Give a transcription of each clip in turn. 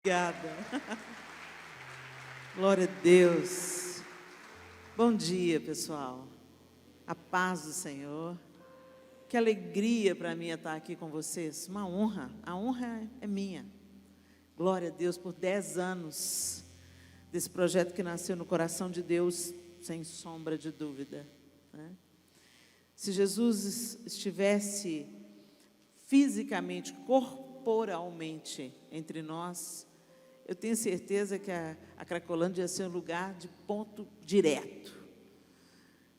Obrigada. Glória a Deus. Bom dia, pessoal. A paz do Senhor. Que alegria para mim estar aqui com vocês. Uma honra. A honra é minha. Glória a Deus por 10 anos desse projeto que nasceu no coração de Deus, sem sombra de dúvida, né? Se Jesus estivesse fisicamente, corporalmente entre nós, eu tenho certeza que a Cracolândia ia ser um lugar de ponto direto,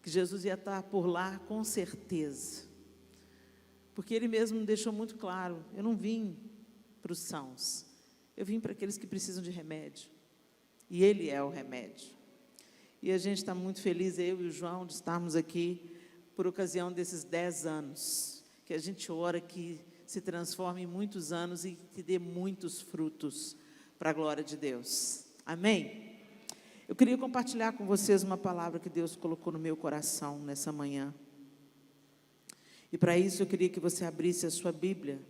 que Jesus ia estar por lá com certeza, porque Ele mesmo me deixou muito claro, eu não vim para os sãos, eu vim para aqueles que precisam de remédio, e Ele é o remédio. E a gente está muito feliz, eu e o João, de estarmos aqui por ocasião desses 10 anos, que a gente ora que se transforme em muitos anos e que dê muitos frutos para a glória de Deus. Amém? Eu queria compartilhar com vocês uma palavra que Deus colocou no meu coração nessa manhã. E para isso eu queria que você abrisse a sua Bíblia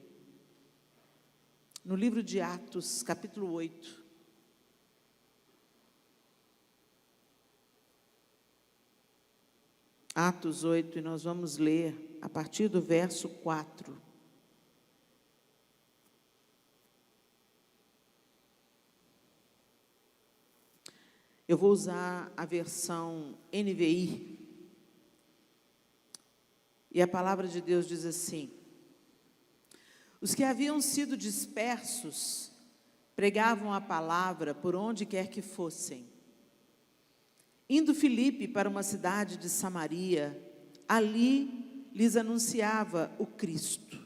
no livro de Atos, capítulo 8. Atos 8, e nós vamos ler a partir do verso 4. Eu vou usar a versão NVI. E a palavra de Deus diz assim: os que haviam sido dispersos pregavam a palavra por onde quer que fossem. Indo Filipe para uma cidade de Samaria, ali lhes anunciava o Cristo.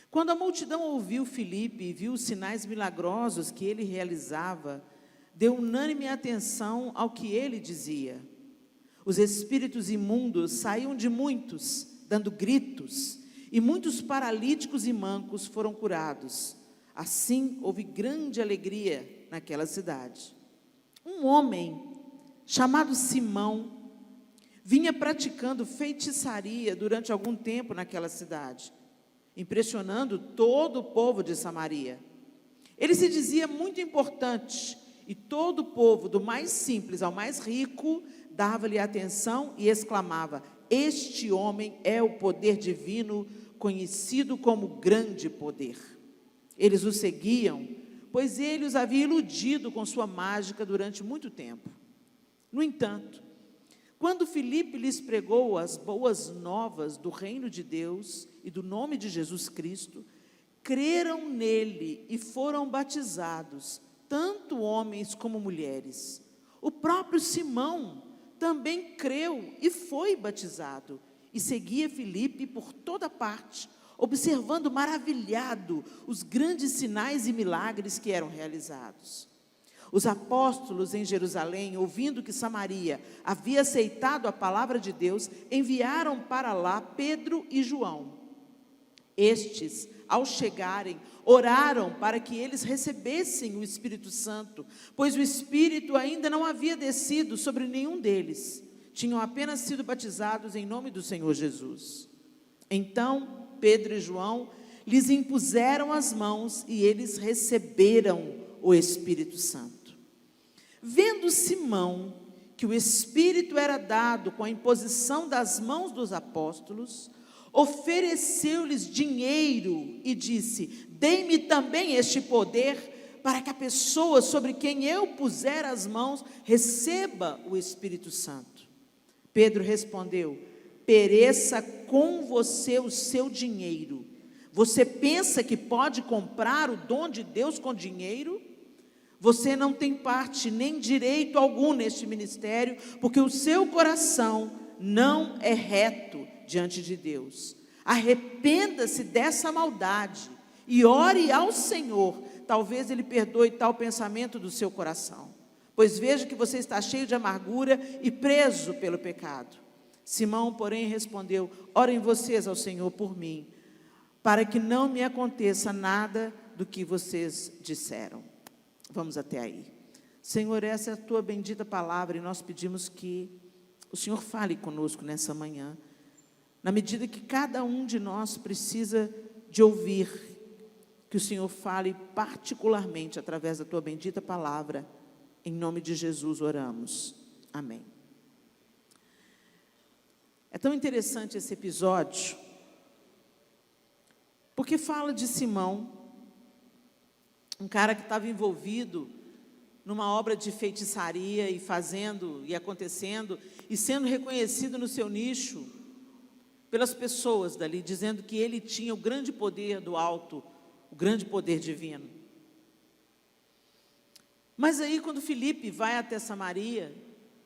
Quando a multidão ouviu Filipe e viu os sinais milagrosos que ele realizava, deu unânime atenção ao que ele dizia. Os espíritos imundos saíam de muitos, dando gritos, e muitos paralíticos e mancos foram curados. Assim, houve grande alegria naquela cidade. Um homem chamado Simão vinha praticando feitiçaria durante algum tempo naquela cidade, impressionando todo o povo de Samaria. Ele se dizia muito importante, e todo o povo, do mais simples ao mais rico, dava-lhe atenção e exclamava: este homem é o poder divino, conhecido como grande poder. Eles o seguiam, pois ele os havia iludido com sua mágica durante muito tempo. No entanto, quando Filipe lhes pregou as boas novas do reino de Deus e do nome de Jesus Cristo, creram nele e foram batizados, tanto homens como mulheres. O próprio Simão também creu e foi batizado, e seguia Filipe por toda parte, observando maravilhado os grandes sinais e milagres que eram realizados. Os apóstolos em Jerusalém, ouvindo que Samaria havia aceitado a palavra de Deus, enviaram para lá Pedro e João. Estes, ao chegarem, oraram para que eles recebessem o Espírito Santo, pois o Espírito ainda não havia descido sobre nenhum deles. Tinham apenas sido batizados em nome do Senhor Jesus. Então, Pedro e João lhes impuseram as mãos e eles receberam o Espírito Santo. Vendo Simão que o Espírito era dado com a imposição das mãos dos apóstolos, ofereceu-lhes dinheiro e disse: dei-me também este poder, para que a pessoa sobre quem eu puser as mãos receba o Espírito Santo. Pedro respondeu: pereça com você o seu dinheiro. Você pensa que pode comprar o dom de Deus com dinheiro? Você não tem parte nem direito algum neste ministério, porque o seu coração não é reto diante de Deus. Arrependa-se dessa maldade e ore ao Senhor, talvez Ele perdoe tal pensamento do seu coração, pois vejo que você está cheio de amargura e preso pelo pecado. Simão, porém, respondeu: orem vocês ao Senhor por mim, para que não me aconteça nada do que vocês disseram. Vamos até aí. Senhor, essa é a Tua bendita palavra, e nós pedimos que o Senhor fale conosco nessa manhã, na medida que cada um de nós precisa de ouvir que o Senhor fale particularmente através da tua bendita palavra. Em nome de Jesus oramos. Amém. É tão interessante esse episódio, porque fala de Simão, um cara que estava envolvido numa obra de feitiçaria e fazendo e acontecendo e sendo reconhecido no seu nicho pelas pessoas dali, dizendo que ele tinha o grande poder do alto, o grande poder divino. Mas aí, quando Filipe vai até Samaria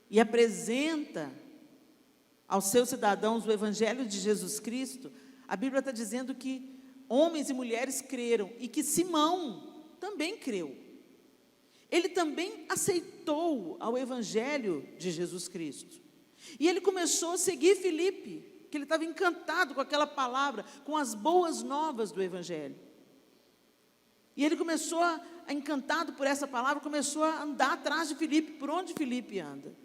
e apresenta aos seus cidadãos o Evangelho de Jesus Cristo, a Bíblia está dizendo que homens e mulheres creram e que Simão também creu. Ele também aceitou ao Evangelho de Jesus Cristo. E ele começou a seguir Filipe, que ele estava encantado com aquela palavra, com as boas novas do Evangelho. E ele começou encantado por essa palavra, começou a andar atrás de Filipe, por onde Filipe anda.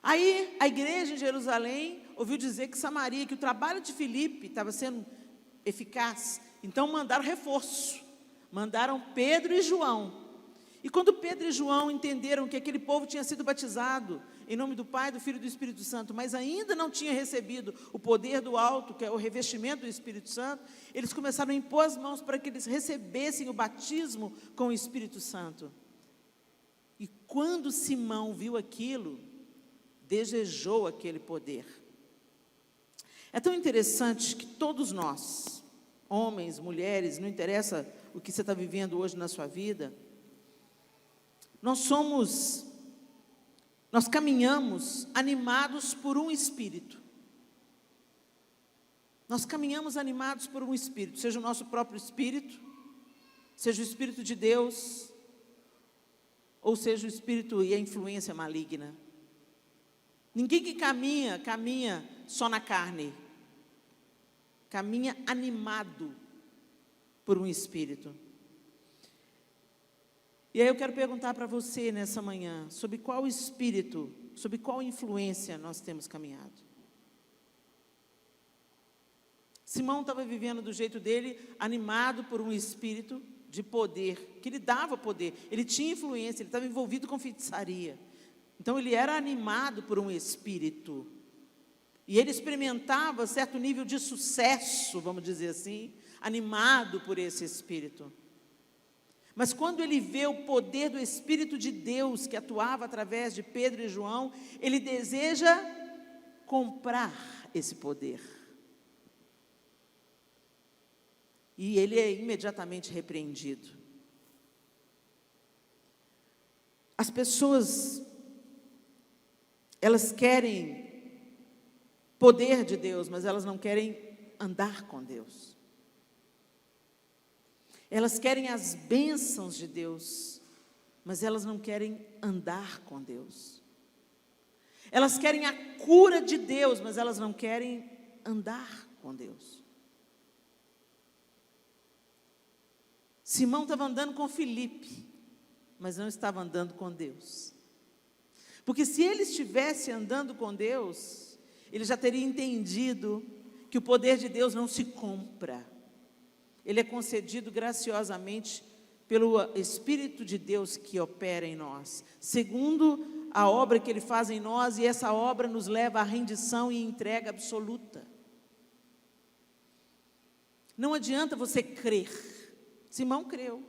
Aí a igreja em Jerusalém ouviu dizer que Samaria, que o trabalho de Filipe estava sendo eficaz, então mandaram reforço, mandaram Pedro e João. E quando Pedro e João entenderam que aquele povo tinha sido batizado em nome do Pai, do Filho e do Espírito Santo, mas ainda não tinha recebido o poder do alto, que é o revestimento do Espírito Santo, eles começaram a impor as mãos para que eles recebessem o batismo com o Espírito Santo. E quando Simão viu aquilo, desejou aquele poder. É tão interessante que todos nós, homens, mulheres, não interessa o que você está vivendo hoje na sua vida, nós caminhamos animados por um espírito. Nós caminhamos animados por um espírito, seja o nosso próprio espírito, seja o Espírito de Deus, ou seja o espírito e a influência maligna. Ninguém que caminha só na carne, caminha animado por um espírito. E aí eu quero perguntar para você nessa manhã, sobre qual espírito, sobre qual influência nós temos caminhado. Simão estava vivendo do jeito dele, animado por um espírito de poder, que lhe dava poder, ele tinha influência, ele estava envolvido com feitiçaria. Então ele era animado por um espírito, e ele experimentava certo nível de sucesso, vamos dizer assim, animado por esse espírito. Mas quando ele vê o poder do Espírito de Deus, que atuava através de Pedro e João, ele deseja comprar esse poder. E ele é imediatamente repreendido. As pessoas, elas querem poder de Deus, mas elas não querem andar com Deus. Elas querem as bênçãos de Deus, mas elas não querem andar com Deus. Elas querem a cura de Deus, mas elas não querem andar com Deus. Simão estava andando com Filipe, mas não estava andando com Deus. Porque se ele estivesse andando com Deus, ele já teria entendido que o poder de Deus não se compra. Ele é concedido graciosamente pelo Espírito de Deus que opera em nós, segundo a obra que Ele faz em nós, e essa obra nos leva à rendição e entrega absoluta. Não adianta você crer, Simão creu.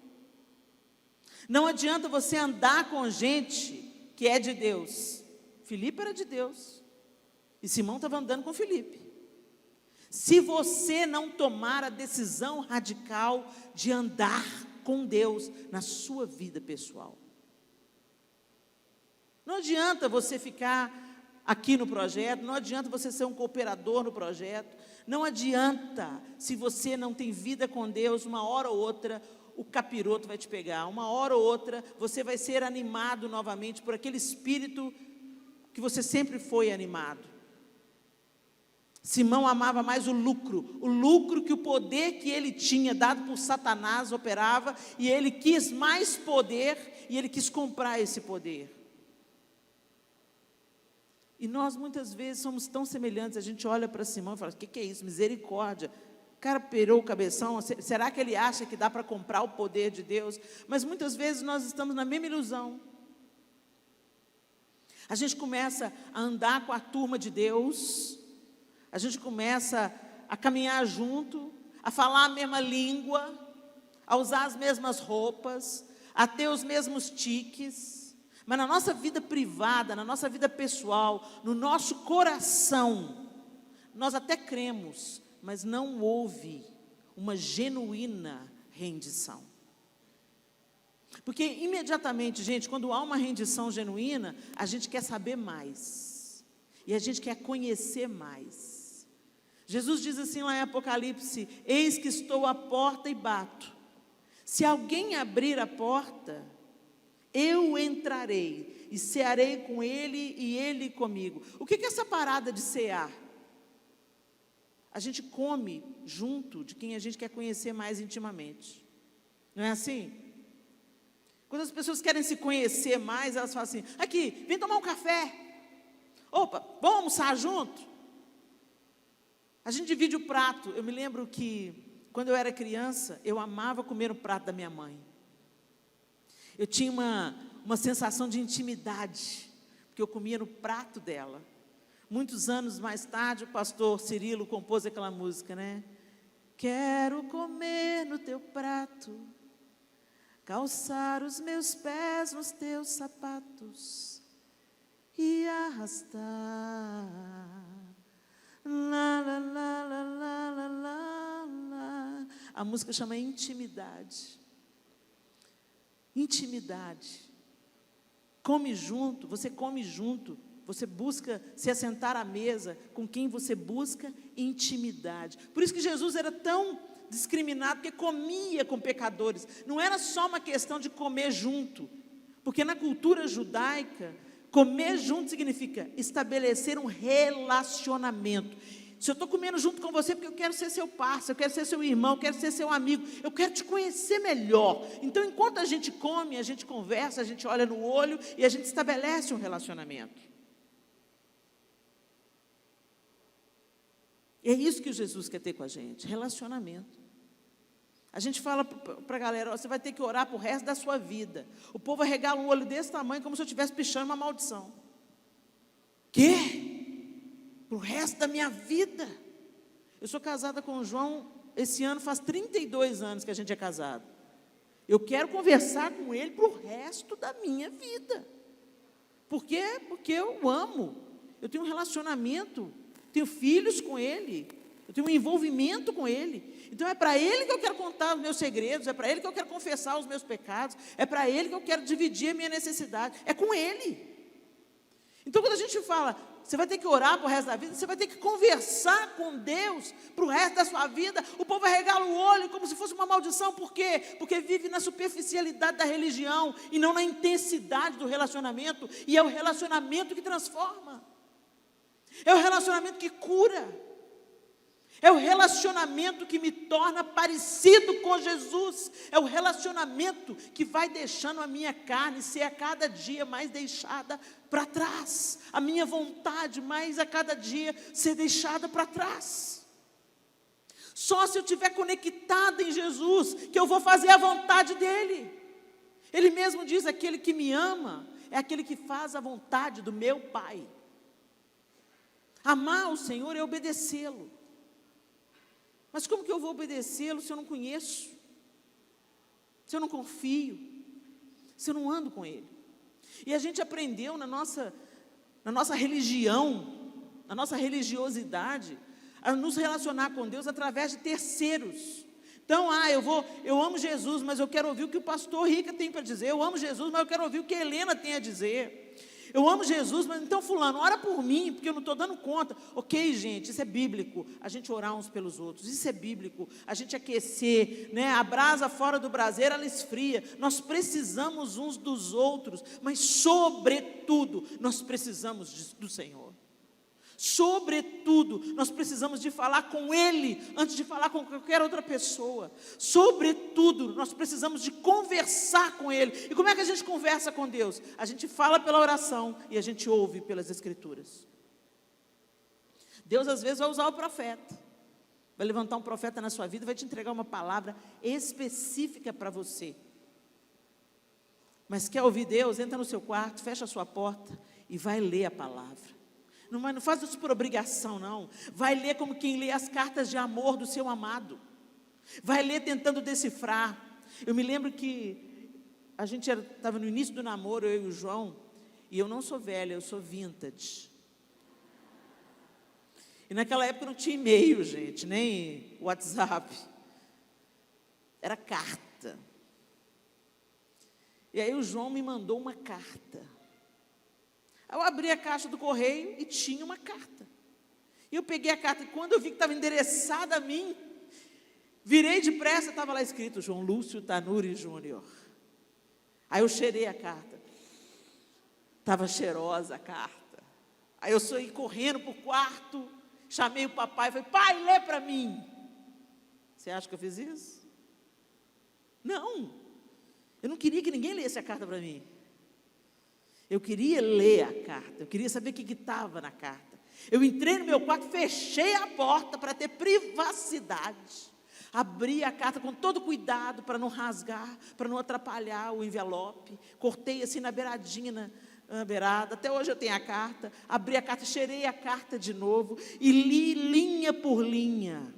Não adianta você andar com gente que é de Deus. Filipe era de Deus, e Simão estava andando com Filipe. Se você não tomar a decisão radical de andar com Deus na sua vida pessoal, não adianta você ficar aqui no projeto, não adianta você ser um cooperador no projeto, não adianta, se você não tem vida com Deus, uma hora ou outra o capiroto vai te pegar, uma hora ou outra você vai ser animado novamente por aquele espírito que você sempre foi animado. Simão amava mais o lucro que o poder que ele tinha dado por Satanás operava, e ele quis mais poder, e ele quis comprar esse poder. E nós muitas vezes somos tão semelhantes, a gente olha para Simão e fala, o que é isso? Misericórdia. O cara pirou o cabeção, será que ele acha que dá para comprar o poder de Deus? Mas muitas vezes nós estamos na mesma ilusão. A gente começa a andar com a turma de Deus, a gente começa a caminhar junto, a falar a mesma língua, a usar as mesmas roupas, a ter os mesmos tiques, mas na nossa vida privada, na nossa vida pessoal, no nosso coração, nós até cremos, mas não houve uma genuína rendição. Porque imediatamente, gente, quando há uma rendição genuína, a gente quer saber mais, e a gente quer conhecer mais. Jesus diz assim lá em Apocalipse: eis que estou à porta e bato. Se alguém abrir a porta, eu entrarei e cearei com ele e ele comigo. O que é essa parada de cear? A gente come junto de quem a gente quer conhecer mais intimamente. Não é assim? Quando as pessoas querem se conhecer mais, elas falam assim: aqui, vem tomar um café. Opa, vamos almoçar junto? A gente divide o prato. Eu me lembro que, quando eu era criança, eu amava comer o prato da minha mãe. Eu tinha uma sensação de intimidade, porque eu comia no prato dela. Muitos anos mais tarde, o pastor Cirilo compôs aquela música, né? Quero comer no teu prato, calçar os meus pés nos teus sapatos e arrastar. Lá, lá, lá, lá, lá, lá, lá, lá. A música chama Intimidade. Intimidade. Come junto, você come junto. Você busca se assentar à mesa com quem você busca intimidade. Por isso que Jesus era tão discriminado, porque comia com pecadores. Não era só uma questão de comer junto, porque na cultura judaica, comer junto significa estabelecer um relacionamento. Se eu estou comendo junto com você, porque eu quero ser seu parceiro, eu quero ser seu irmão, eu quero ser seu amigo, eu quero te conhecer melhor. Então, enquanto a gente come, a gente conversa, a gente olha no olho e a gente estabelece um relacionamento. É isso que Jesus quer ter com a gente, relacionamento. A gente fala para a galera: você vai ter que orar para o resto da sua vida. O povo arregala um olho desse tamanho, como se eu estivesse pichando uma maldição. Quê? Para o resto da minha vida? Eu sou casada com o João, esse ano faz 32 anos que a gente é casado. Eu quero conversar com ele para o resto da minha vida. Por quê? Porque eu amo. Eu tenho um relacionamento, tenho filhos com ele, eu tenho um envolvimento com ele. Então é para ele que eu quero contar os meus segredos, é para ele que eu quero confessar os meus pecados, é para ele que eu quero dividir a minha necessidade, é com ele. Então, quando a gente fala, você vai ter que orar para o resto da vida, você vai ter que conversar com Deus para o resto da sua vida, o povo arregala o olho como se fosse uma maldição. Por quê? Porque vive na superficialidade da religião e não na intensidade do relacionamento, e é o relacionamento que transforma, é o relacionamento que cura, é o relacionamento que me torna parecido com Jesus, é o relacionamento que vai deixando a minha carne ser a cada dia mais deixada para trás, a minha vontade mais a cada dia ser deixada para trás. Só se eu estiver conectado em Jesus, que eu vou fazer a vontade dEle. Ele mesmo diz: aquele que me ama, é aquele que faz a vontade do meu Pai. Amar o Senhor é obedecê-lo. Mas como que eu vou obedecê-lo se eu não conheço? Se eu não confio? Se eu não ando com Ele? E a gente aprendeu na nossa religião, na nossa religiosidade, a nos relacionar com Deus através de terceiros. Então, eu amo Jesus, mas eu quero ouvir o que o pastor Rica tem para dizer. Eu amo Jesus, mas eu quero ouvir o que a Helena tem a dizer. Eu amo Jesus, mas então fulano, ora por mim, porque eu não estou dando conta. Ok, gente, isso é bíblico, a gente orar uns pelos outros, isso é bíblico, a gente aquecer, né? A brasa fora do braseiro, ela esfria. Nós precisamos uns dos outros, mas sobretudo, nós precisamos do Senhor. Sobretudo, nós precisamos de falar com Ele, antes de falar com qualquer outra pessoa. Sobretudo, nós precisamos de conversar com Ele. E como é que a gente conversa com Deus? A gente fala pela oração e a gente ouve pelas Escrituras. Deus às vezes vai usar o profeta. vai levantar um profeta na sua vida, vai te entregar uma palavra específica para você. Mas quer ouvir Deus? Entra no seu quarto, fecha a sua porta e vai ler a palavra. Não faz isso por obrigação, não. Vai ler como quem lê as cartas de amor do seu amado. Vai ler tentando decifrar. Eu me lembro que a gente estava no início do namoro, eu e o João, e eu não sou velha, eu sou vintage. E naquela época não tinha e-mail, gente, nem WhatsApp. Era carta. E aí o João me mandou uma carta. Eu abri a caixa do correio e tinha uma carta. E eu peguei a carta, e quando eu vi que estava endereçada a mim, virei depressa, estava lá escrito João Lúcio Tanuri Júnior. Aí eu cheirei a carta. Estava cheirosa a carta. Aí eu saí correndo para o quarto, chamei o papai e falei, pai, lê para mim. Você acha que eu fiz isso? Não. Eu não queria que ninguém lesse a carta para mim. Eu queria ler a carta, eu queria saber o que estava na carta. Eu entrei no meu quarto, fechei a porta para ter privacidade. Abri a carta com todo cuidado para não rasgar, para não atrapalhar o envelope. Cortei assim na beiradinha, na beirada. Até hoje eu tenho a carta. Abri a carta, cheirei a carta de novo e li linha por linha.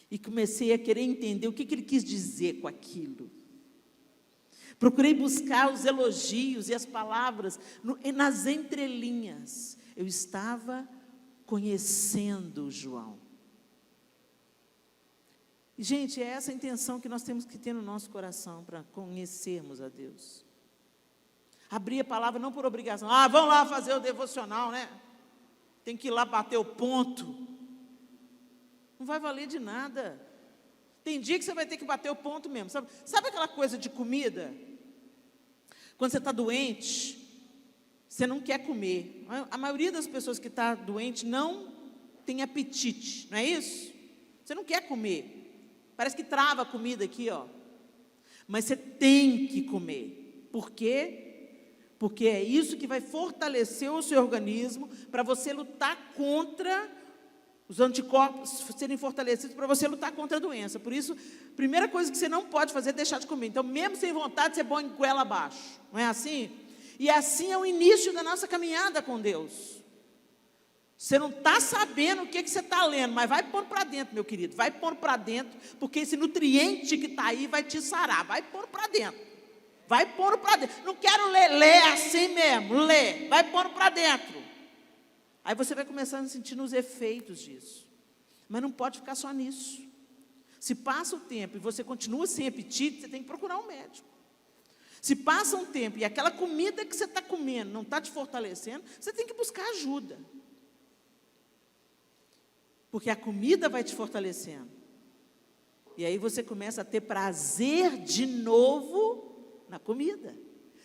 E comecei a querer entender o que ele quis dizer com aquilo. Procurei buscar os elogios e as palavras nas entrelinhas. Eu estava conhecendo João. E, gente, é essa a intenção que nós temos que ter no nosso coração para conhecermos a Deus. Abrir a palavra não por obrigação. Vamos lá fazer o devocional, né? Tem que ir lá bater o ponto. Não vai valer de nada. Tem dia que você vai ter que bater o ponto mesmo. Sabe aquela coisa de comida? Quando você está doente, você não quer comer. A maioria das pessoas que está doente não tem apetite, não é isso? Você não quer comer. Parece que trava a comida aqui, ó. Mas você tem que comer. Por quê? Porque é isso que vai fortalecer o seu organismo para você lutar contra os anticorpos serem fortalecidos para você lutar contra a doença. Por isso, a primeira coisa que você não pode fazer é deixar de comer. Então, mesmo sem vontade, você põe goela abaixo. Não é assim? E assim é o início da nossa caminhada com Deus. Você não está sabendo o que você está lendo, mas vai pôr para dentro, meu querido. Vai pôr para dentro, porque esse nutriente que está aí vai te sarar. Vai pôr para dentro. Vai pôr para dentro. Não quero ler assim mesmo. Lê. Vai pôr para dentro. Aí você vai começando a sentir os efeitos disso. Mas não pode ficar só nisso. Se passa o tempo e você continua sem apetite, você tem que procurar um médico. Se passa um tempo e aquela comida que você está comendo não está te fortalecendo, você tem que buscar ajuda. Porque a comida vai te fortalecendo. E aí você começa a ter prazer de novo na comida.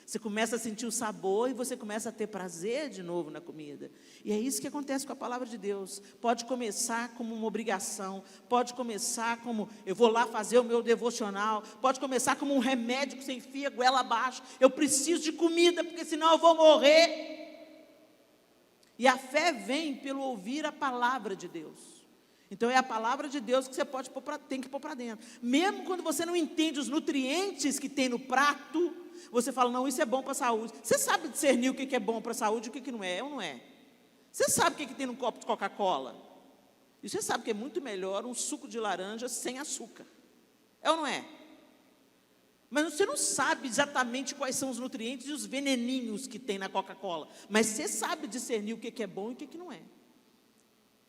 Você começa a sentir o sabor e você começa a ter prazer de novo na comida. E é isso que acontece com a palavra de Deus. Pode começar como uma obrigação, pode começar como eu vou lá fazer o meu devocional, pode começar como um remédio que você enfia a goela abaixo. Eu preciso de comida, porque senão eu vou morrer. E a fé vem pelo ouvir a palavra de Deus. Então é a palavra de Deus que você tem que pôr para dentro. Mesmo quando você não entende os nutrientes que tem no prato, você fala, não, isso é bom para a saúde. Você sabe discernir o que é bom para a saúde e o que não é, ou não é? Você sabe o que tem no copo de Coca-Cola? E você sabe que é muito melhor um suco de laranja sem açúcar. É ou não é? Mas você não sabe exatamente quais são os nutrientes e os veneninhos que tem na Coca-Cola. Mas você sabe discernir o que é bom e o que não é.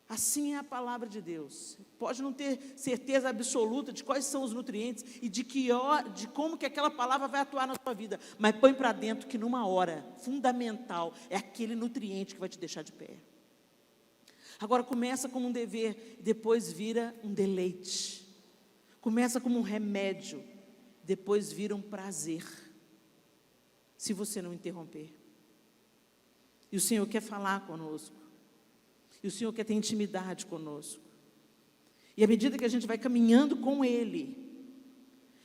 Assim é a palavra de Deus. Pode não ter certeza absoluta de quais são os nutrientes e de como que aquela palavra vai atuar na sua vida, mas põe para dentro que numa hora fundamental é aquele nutriente que vai te deixar de pé. Agora começa como um dever, depois vira um deleite. Começa como um remédio, depois vira um prazer, se você não interromper. E o Senhor quer falar conosco. E o Senhor quer ter intimidade conosco. E à medida que a gente vai caminhando com Ele,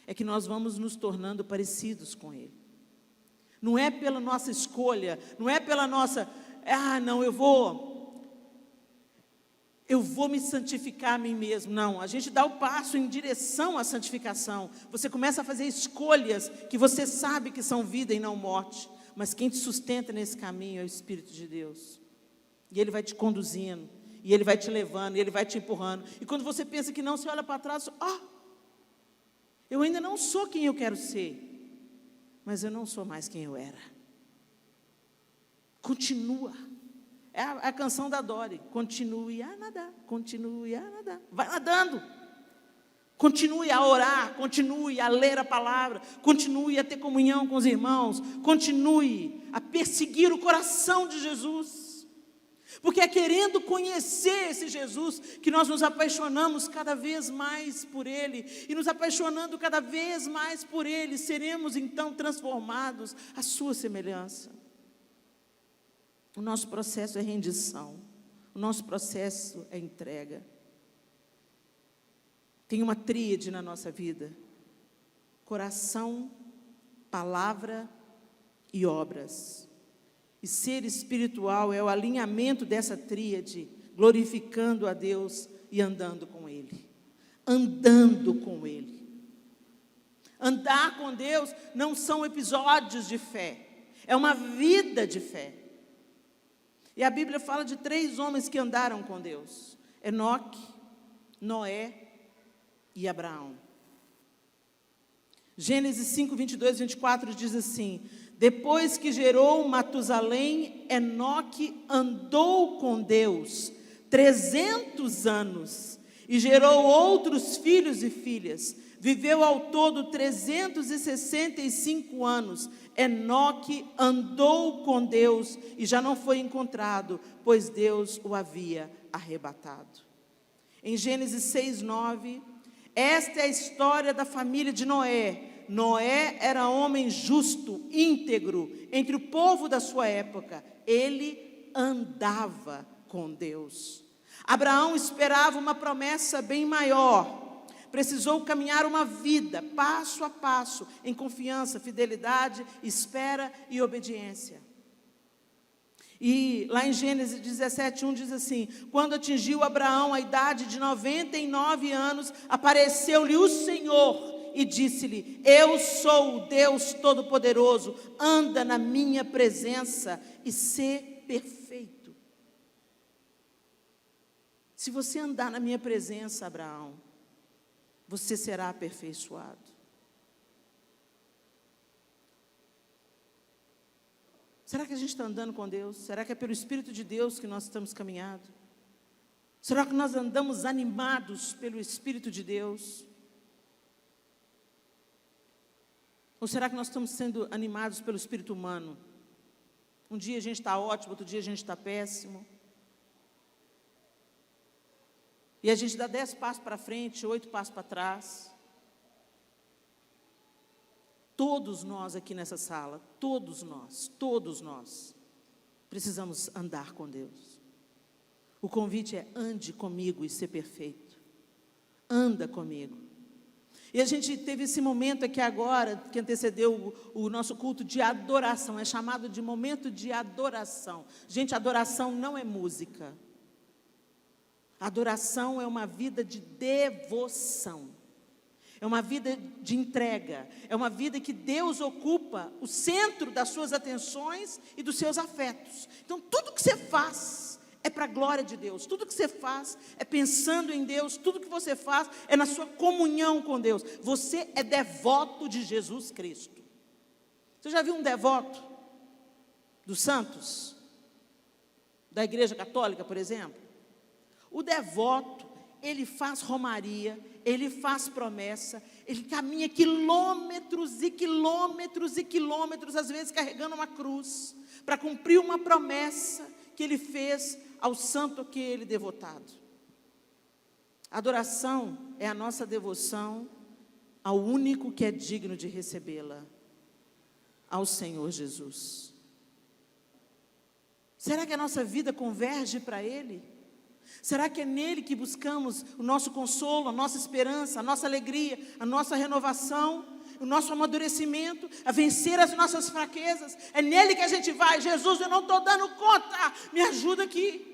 é que nós vamos nos tornando parecidos com Ele. Não é pela nossa escolha, não é pela nossa, não, eu vou eu vou me santificar a mim mesmo. Não, a gente dá o passo em direção à santificação. Você começa a fazer escolhas que você sabe que são vida e não morte. Mas quem te sustenta nesse caminho é o Espírito de Deus. E Ele vai te conduzindo, e Ele vai te levando, e Ele vai te empurrando. E quando você pensa que não, você olha para trás, eu ainda não sou quem eu quero ser, mas eu não sou mais quem eu era. Continua. É a canção da Dori. Continue a nadar, continue a nadar. Vai nadando. Continue a orar, continue a ler a palavra, continue a ter comunhão com os irmãos, continue a perseguir o coração de Jesus. Porque é querendo conhecer esse Jesus que nós nos apaixonamos cada vez mais por Ele. E nos apaixonando cada vez mais por Ele, seremos então transformados à sua semelhança. O nosso processo é rendição. O nosso processo é entrega. Tem uma tríade na nossa vida: coração, palavra e obras. E ser espiritual é o alinhamento dessa tríade, glorificando a Deus e andando com Ele. Andando com Ele. Andar com Deus não são episódios de fé, é uma vida de fé. E a Bíblia fala de 3 homens que andaram com Deus: Enoque, Noé e Abraão. Gênesis 5, 22, 24 diz assim: depois que gerou Matusalém, Enoque andou com Deus 300 anos e gerou outros filhos e filhas. Viveu ao todo 365 anos. Enoque andou com Deus e já não foi encontrado, pois Deus o havia arrebatado. Em Gênesis 6, 9, esta é a história da família de Noé. Noé era homem justo, íntegro, entre o povo da sua época. Ele andava com Deus. Abraão esperava uma promessa bem maior. Precisou caminhar uma vida, passo a passo, em confiança, fidelidade, espera e obediência. E lá em Gênesis 17, 1 diz assim: quando atingiu Abraão a idade de 99 anos, apareceu-lhe o Senhor e disse-lhe: eu sou o Deus Todo-Poderoso, anda na minha presença e sê perfeito. Se você andar na minha presença, Abraão, você será aperfeiçoado. Será que a gente está andando com Deus? Será que é pelo Espírito de Deus que nós estamos caminhando? Será que nós andamos animados pelo Espírito de Deus? Ou será que nós estamos sendo animados pelo espírito humano? Um dia a gente está ótimo, outro dia a gente está péssimo. E a gente dá 10 passos para frente, 8 passos para trás. Todos nós aqui nessa sala, todos nós, precisamos andar com Deus. O convite é: ande comigo e ser perfeito. Anda comigo. E a gente teve esse momento aqui agora, que antecedeu o nosso culto de adoração. É chamado de momento de adoração. Gente, adoração não é música. Adoração é uma vida de devoção. É uma vida de entrega. É uma vida que Deus ocupa o centro das suas atenções e dos seus afetos. Então, tudo que você faz é para a glória de Deus. Tudo que você faz é pensando em Deus. Tudo que você faz é na sua comunhão com Deus. Você é devoto de Jesus Cristo. Você já viu um devoto dos santos? Da Igreja Católica, por exemplo? O devoto, ele faz romaria, ele faz promessa, ele caminha quilômetros e quilômetros e quilômetros, às vezes carregando uma cruz, para cumprir uma promessa que ele fez ao santo que ele devotado. Adoração é a nossa devoção ao único que é digno de recebê-la, ao Senhor Jesus. Será que a nossa vida converge para Ele? Será que é nele que buscamos o nosso consolo, a nossa esperança, a nossa alegria, a nossa renovação, o nosso amadurecimento, a vencer as nossas fraquezas? É nele que a gente vai: Jesus, eu não estou dando conta, me ajuda aqui.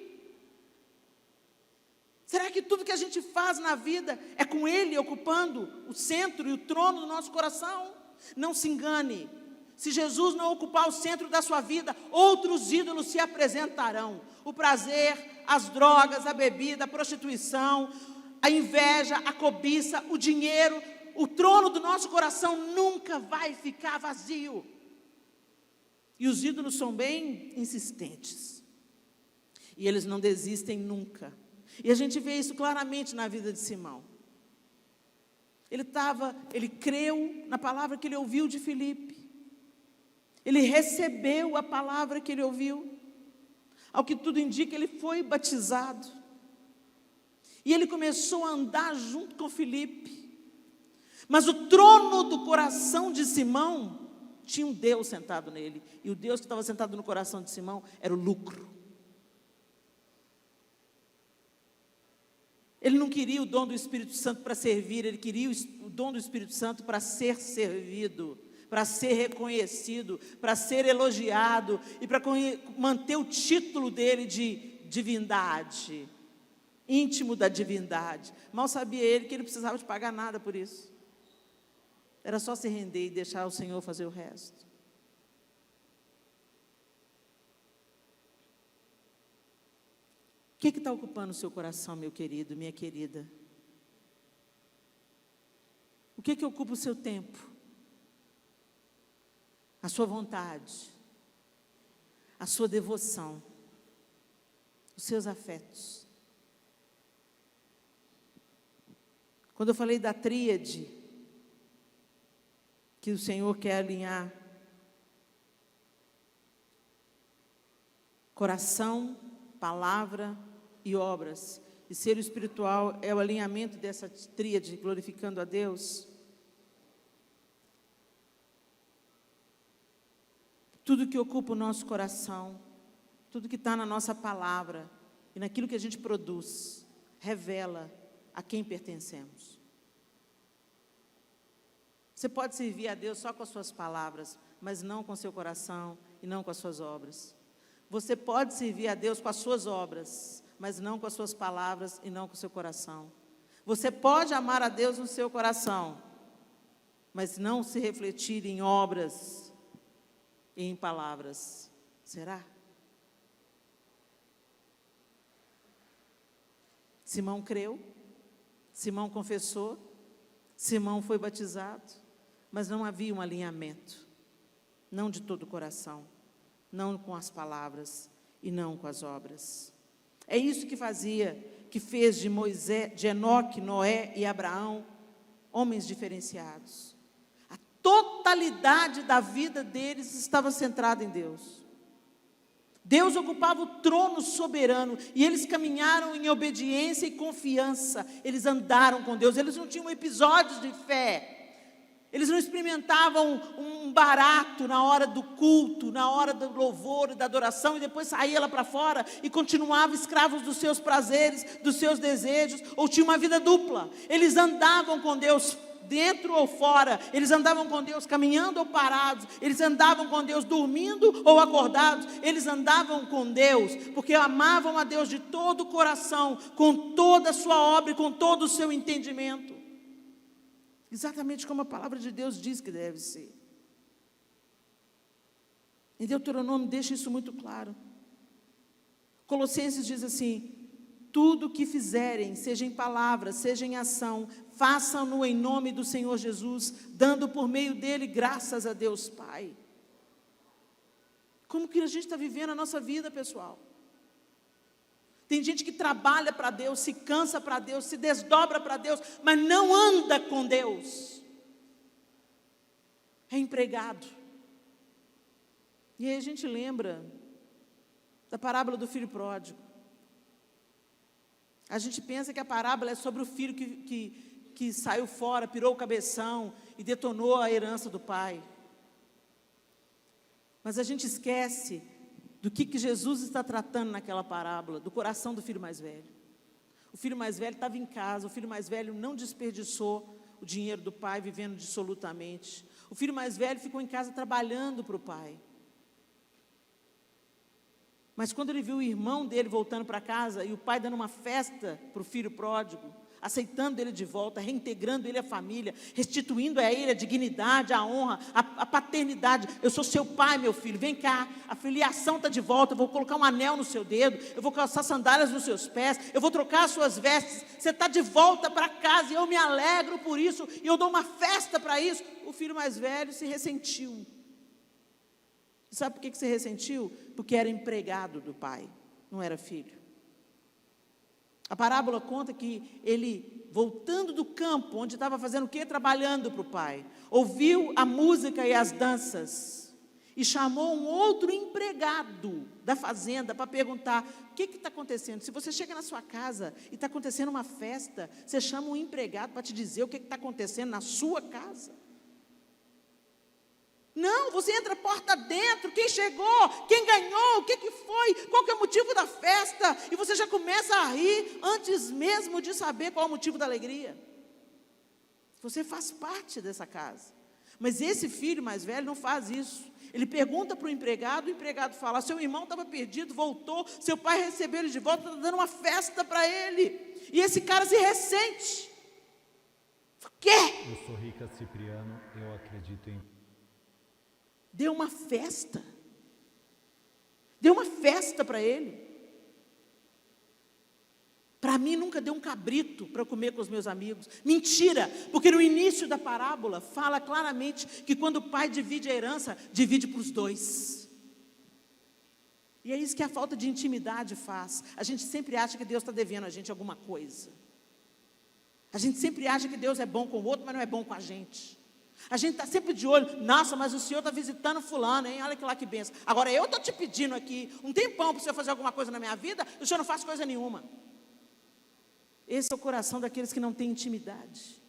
Será que tudo que a gente faz na vida é com Ele ocupando o centro e o trono do nosso coração? Não se engane. Se Jesus não ocupar o centro da sua vida, outros ídolos se apresentarão. O prazer, as drogas, a bebida, a prostituição, a inveja, a cobiça, o dinheiro, o trono do nosso coração nunca vai ficar vazio. E os ídolos são bem insistentes. E eles não desistem nunca. E a gente vê isso claramente na vida de Simão. Ele creu na palavra que ele ouviu de Filipe. Ele recebeu a palavra que ele ouviu. Ao que tudo indica, ele foi batizado. E ele começou a andar junto com Filipe. Mas o trono do coração de Simão tinha um Deus sentado nele. E o Deus que estava sentado no coração de Simão era o lucro. Ele não queria o dom do Espírito Santo para servir, ele queria o dom do Espírito Santo para ser servido, para ser reconhecido, para ser elogiado e para manter o título dele de divindade, íntimo da divindade. Mal sabia ele que ele não precisava de pagar nada por isso. Era só se render e deixar o Senhor fazer o resto. O que está ocupando o seu coração, meu querido, minha querida? O que ocupa o seu tempo? A sua vontade, a sua devoção, os seus afetos. Quando eu falei da tríade, que o Senhor quer alinhar, coração, palavra e obras, e ser espiritual é o alinhamento dessa tríade, glorificando a Deus. Tudo que ocupa o nosso coração, tudo que está na nossa palavra e naquilo que a gente produz, revela a quem pertencemos. Você pode servir a Deus só com as suas palavras, mas não com seu coração e não com as suas obras. Você pode servir a Deus com as suas obras, mas não com as suas palavras e não com o seu coração. Você pode amar a Deus no seu coração, mas não se refletir em obras e em palavras. Será? Simão creu, Simão confessou, Simão foi batizado, mas não havia um alinhamento, não de todo o coração, não com as palavras e não com as obras. É isso que fez de Moisés, de Enoque, Noé e Abraão, homens diferenciados. A totalidade da vida deles estava centrada em Deus. Deus ocupava o trono soberano, e eles caminharam em obediência e confiança, eles andaram com Deus, eles não tinham episódios de fé, eles não experimentavam um barato na hora do culto, na hora do louvor e da adoração, e depois saía lá para fora e continuavam escravos dos seus prazeres, dos seus desejos, ou tinham uma vida dupla. Eles andavam com Deus dentro ou fora, eles andavam com Deus caminhando ou parados, eles andavam com Deus dormindo ou acordados, eles andavam com Deus, porque amavam a Deus de todo o coração, com toda a sua obra e com todo o seu entendimento. Exatamente como a palavra de Deus diz que deve ser. Em Deuteronômio deixa isso muito claro. Colossenses diz assim: tudo o que fizerem, seja em palavra, seja em ação, façam-no em nome do Senhor Jesus, dando por meio dele graças a Deus Pai. Como que a gente está vivendo a nossa vida, pessoal? Tem gente que trabalha para Deus, se cansa para Deus, se desdobra para Deus, mas não anda com Deus. É empregado. E aí a gente lembra da parábola do filho pródigo. A gente pensa que a parábola é sobre o filho que saiu fora, pirou o cabeção e detonou a herança do pai. Mas a gente esquece do que Jesus está tratando naquela parábola, do coração do filho mais velho. O filho mais velho estava em casa, o filho mais velho não desperdiçou o dinheiro do pai, vivendo dissolutamente. O filho mais velho ficou em casa trabalhando para o pai. Mas quando ele viu o irmão dele voltando para casa e o pai dando uma festa para o filho pródigo, aceitando ele de volta, reintegrando ele à família, restituindo a ele a dignidade, a honra, a paternidade. Eu sou seu pai, meu filho, vem cá, a filiação está de volta, eu vou colocar um anel no seu dedo, eu vou calçar sandálias nos seus pés, eu vou trocar as suas vestes, você está de volta para casa e eu me alegro por isso, e eu dou uma festa para isso. O filho mais velho se ressentiu. Sabe por que se ressentiu? Porque era empregado do pai, não era filho. A parábola conta que ele, voltando do campo, onde estava fazendo o quê? Trabalhando para o pai, ouviu a música e as danças, e chamou um outro empregado da fazenda para perguntar: o que está acontecendo? Se você chega na sua casa e está acontecendo uma festa, você chama um empregado para te dizer o que está acontecendo na sua casa? Não, você entra porta dentro, quem chegou, quem ganhou, o que foi, qual que é o motivo da festa, e você já começa a rir antes mesmo de saber qual é o motivo da alegria. Você faz parte dessa casa. Mas esse filho mais velho não faz isso. Ele pergunta para o empregado fala: seu irmão estava perdido, voltou, seu pai recebeu ele de volta, está dando uma festa para ele. E esse cara se ressente. O quê? Eu sou Rica Cipriano, eu acredito em... Deu uma festa. Deu uma festa para ele. Para mim nunca deu um cabrito para eu comer com os meus amigos. Mentira, porque no início da parábola fala claramente que quando o pai divide a herança, divide para os dois. E é isso que a falta de intimidade faz. A gente sempre acha que Deus está devendo a gente alguma coisa. A gente sempre acha que Deus é bom com o outro, mas não é bom com a gente. A gente está sempre de olho: nossa, mas o senhor está visitando fulano, hein? Olha que lá que benção. Agora eu estou te pedindo aqui um tempão para o senhor fazer alguma coisa na minha vida, e o senhor não faz coisa nenhuma. Esse é o coração daqueles que não têm intimidade.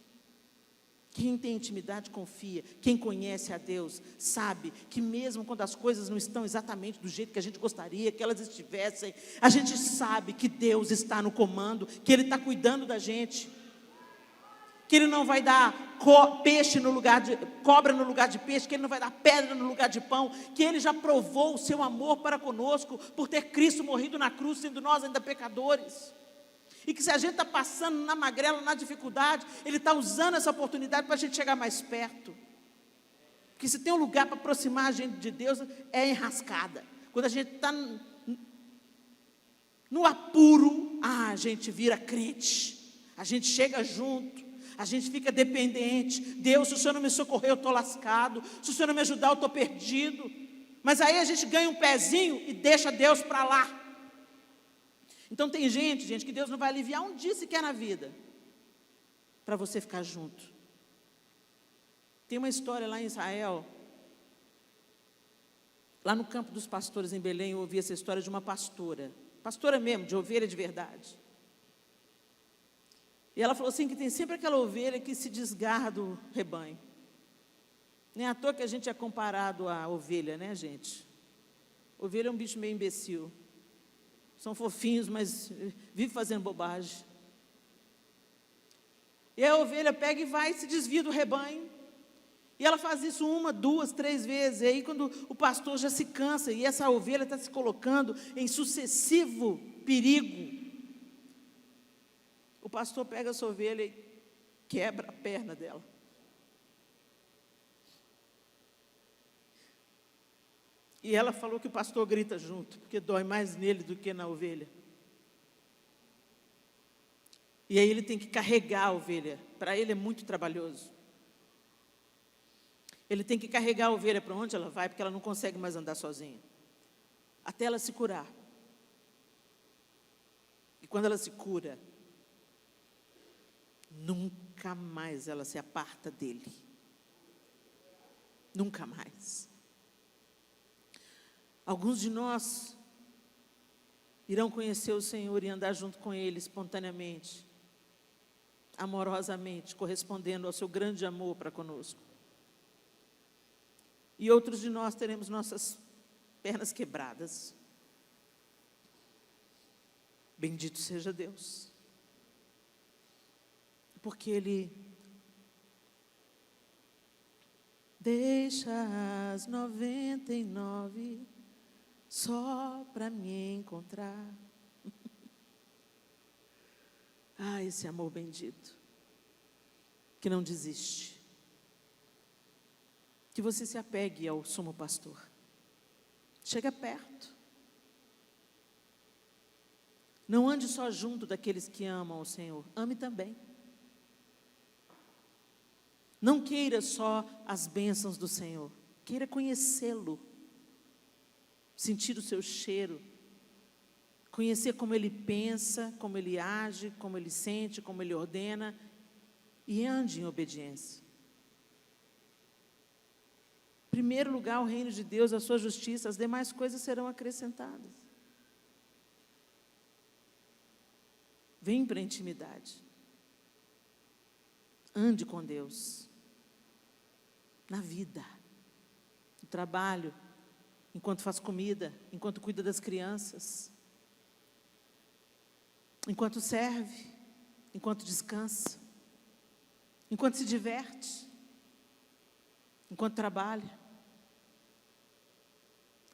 Quem tem intimidade confia. Quem conhece a Deus sabe que mesmo quando as coisas não estão exatamente do jeito que a gente gostaria que elas estivessem, a gente sabe que Deus está no comando, que Ele está cuidando da gente, que Ele não vai dar peixe no lugar de cobra no lugar de peixe, que Ele não vai dar pedra no lugar de pão, que Ele já provou o seu amor para conosco por ter Cristo morrido na cruz, sendo nós ainda pecadores. E que se a gente está passando na magrela, na dificuldade, Ele está usando essa oportunidade para a gente chegar mais perto. Porque se tem um lugar para aproximar a gente de Deus, é enrascada. Quando a gente está no apuro, a gente vira crente, a gente chega junto, a gente fica dependente. Deus, se o Senhor não me socorrer, eu estou lascado. Se o Senhor não me ajudar, eu estou perdido. Mas aí a gente ganha um pezinho e deixa Deus para lá. Então tem gente que Deus não vai aliviar um dia sequer na vida, para você ficar junto. Tem uma história lá em Israel, lá no campo dos pastores em Belém, eu ouvi essa história de uma pastora mesmo, de ovelha de verdade. E ela falou assim, que tem sempre aquela ovelha que se desgarra do rebanho. Nem à toa que a gente é comparado à ovelha, né, gente? Ovelha é um bicho meio imbecil. São fofinhos, mas vive fazendo bobagem. E a ovelha pega e vai e se desvia do rebanho. E ela faz isso 1, 2, 3 vezes. E aí quando o pastor já se cansa e essa ovelha está se colocando em sucessivo perigo, o pastor pega essa ovelha e quebra a perna dela. E ela falou que o pastor grita junto, porque dói mais nele do que na ovelha. E aí ele tem que carregar a ovelha. Para ele é muito trabalhoso. Ele tem que carregar a ovelha para onde ela vai, porque ela não consegue mais andar sozinha. Até ela se curar. E quando ela se cura, nunca mais ela se aparta dele. Nunca mais. Alguns de nós irão conhecer o Senhor e andar junto com Ele espontaneamente, amorosamente, correspondendo ao seu grande amor para conosco. E outros de nós teremos nossas pernas quebradas. Bendito seja Deus. Porque Ele deixa as 99 só para me encontrar. Ah, esse amor bendito, que não desiste. Que você se apegue ao sumo pastor. Chega perto. Não ande só junto daqueles que amam o Senhor. Ame também. Não queira só as bênçãos do Senhor. Queira conhecê-lo. Sentir o seu cheiro. Conhecer como Ele pensa, como Ele age, como Ele sente, como Ele ordena. E ande em obediência. Em primeiro lugar, o reino de Deus, a sua justiça, as demais coisas serão acrescentadas. Vem para a intimidade. Ande com Deus. Na vida, no trabalho, enquanto faz comida, enquanto cuida das crianças, enquanto serve, enquanto descansa, enquanto se diverte, enquanto trabalha.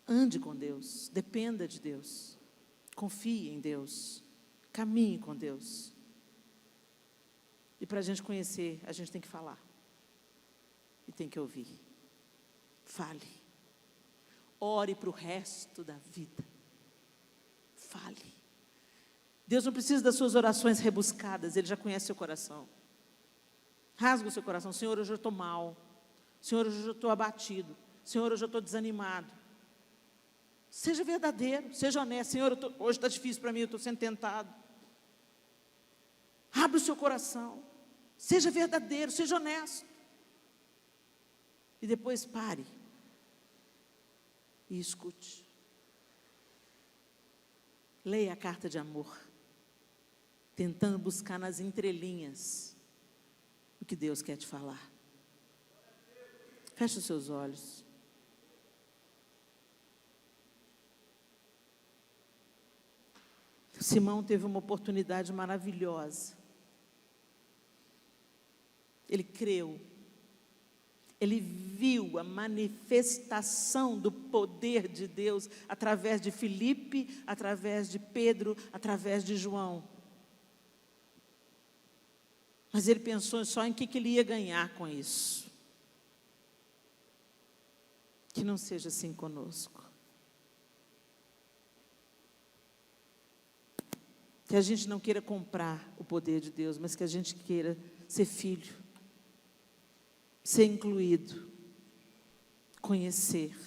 Ande com Deus, dependa de Deus, confie em Deus, caminhe com Deus. E para a gente conhecer, a gente tem que falar. E tem que ouvir. Fale. Ore para o resto da vida. Fale. Deus não precisa das suas orações rebuscadas, Ele já conhece seu coração. Rasga o seu coração. Senhor, hoje eu estou mal. Senhor, hoje eu estou abatido. Senhor, hoje eu estou desanimado. Seja verdadeiro, seja honesto. Senhor, hoje está difícil para mim, eu estou sendo tentado. Abra o seu coração. Seja verdadeiro, seja honesto. E depois pare e escute. Leia a carta de amor, tentando buscar nas entrelinhas o que Deus quer te falar. Feche os seus olhos. Simão teve uma oportunidade maravilhosa. Ele creu. Ele viu a manifestação do poder de Deus através de Filipe, através de Pedro, através de João. Mas ele pensou só em que ele ia ganhar com isso. Que não seja assim conosco. Que a gente não queira comprar o poder de Deus, mas que a gente queira ser filho. Ser incluído, conhecer.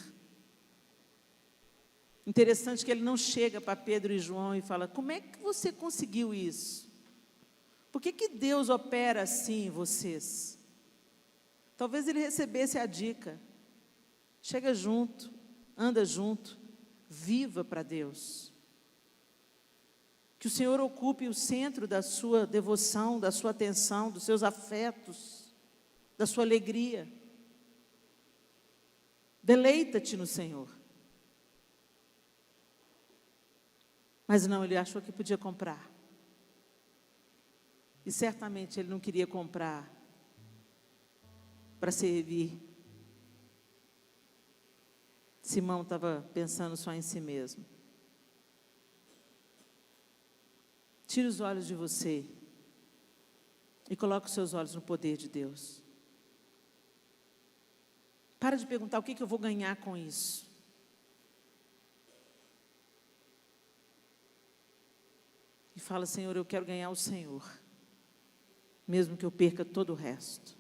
Interessante que ele não chega para Pedro e João e fala: como é que você conseguiu isso? Por que Deus opera assim em vocês? Talvez ele recebesse a dica. Chega junto, anda junto, viva para Deus. Que o Senhor ocupe o centro da sua devoção, da sua atenção, dos seus afetos, da sua alegria. Deleita-te no Senhor. Mas não, ele achou que podia comprar. E certamente ele não queria comprar para servir. Simão estava pensando só em si mesmo. Tire os olhos de você e coloque os seus olhos no poder de Deus. Para de perguntar o que eu vou ganhar com isso. E fala: Senhor, eu quero ganhar o Senhor, mesmo que eu perca todo o resto.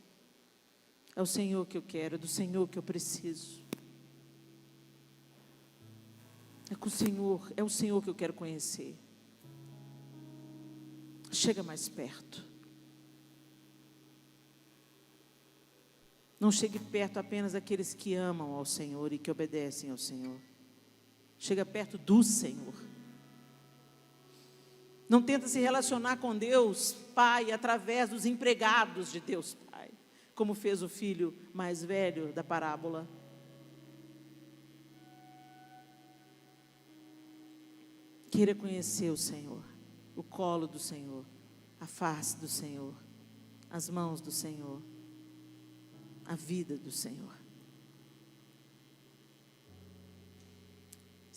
É o Senhor que eu quero, é do Senhor que eu preciso. É com o Senhor, é o Senhor que eu quero conhecer. Chega mais perto. Não chegue perto apenas daqueles que amam ao Senhor e que obedecem ao Senhor. Chega perto do Senhor. Não tenta se relacionar com Deus Pai através dos empregados de Deus Pai, como fez o filho mais velho da parábola. Queira conhecer o Senhor, o colo do Senhor, a face do Senhor, as mãos do Senhor, a vida do Senhor.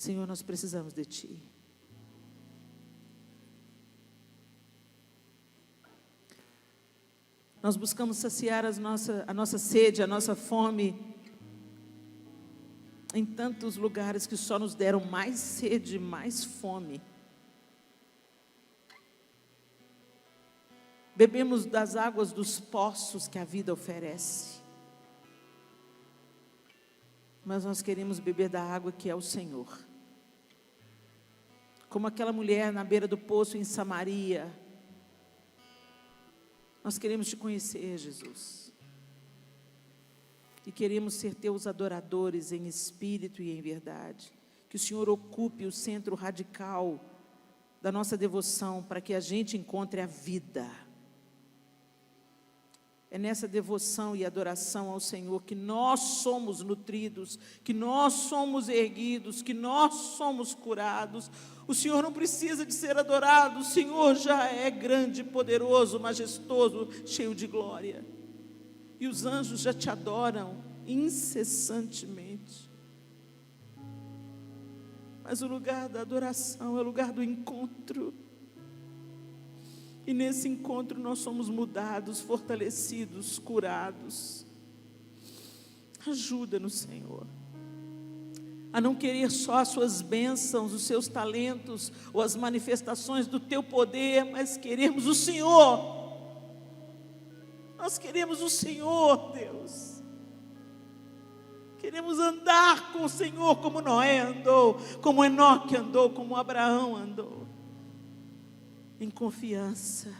Senhor, nós precisamos de Ti. Nós buscamos saciar a nossa sede, a nossa fome, em tantos lugares que só nos deram mais sede, mais fome. Bebemos das águas dos poços que a vida oferece. Mas nós queremos beber da água que é o Senhor. Como aquela mulher na beira do poço em Samaria. Nós queremos Te conhecer, Jesus. E queremos ser Teus adoradores em espírito e em verdade. Que o Senhor ocupe o centro radical da nossa devoção, para que a gente encontre a vida. É nessa devoção e adoração ao Senhor que nós somos nutridos, que nós somos erguidos, que nós somos curados. O Senhor não precisa de ser adorado, o Senhor já é grande, poderoso, majestoso, cheio de glória. E os anjos já Te adoram incessantemente. Mas o lugar da adoração é o lugar do encontro. E nesse encontro nós somos mudados, fortalecidos, curados. Ajuda-nos, Senhor, a não querer só as Suas bênçãos, os Seus talentos, ou as manifestações do Teu poder, mas queremos o Senhor. Nós queremos o Senhor, Deus. Queremos andar com o Senhor como Noé andou, como Enoque andou, como Abraão andou. Em confiança,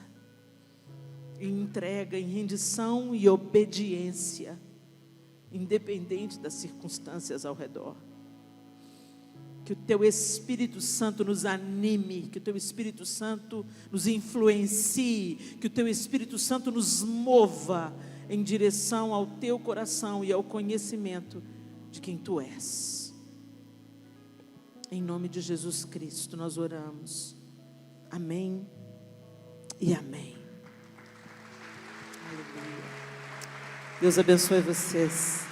em entrega, em rendição e obediência, independente das circunstâncias ao redor. Que o Teu Espírito Santo nos anime, que o Teu Espírito Santo nos influencie, que o Teu Espírito Santo nos mova em direção ao Teu coração e ao conhecimento de quem Tu és. Em nome de Jesus Cristo nós oramos. Amém e amém. Aleluia. Deus abençoe vocês.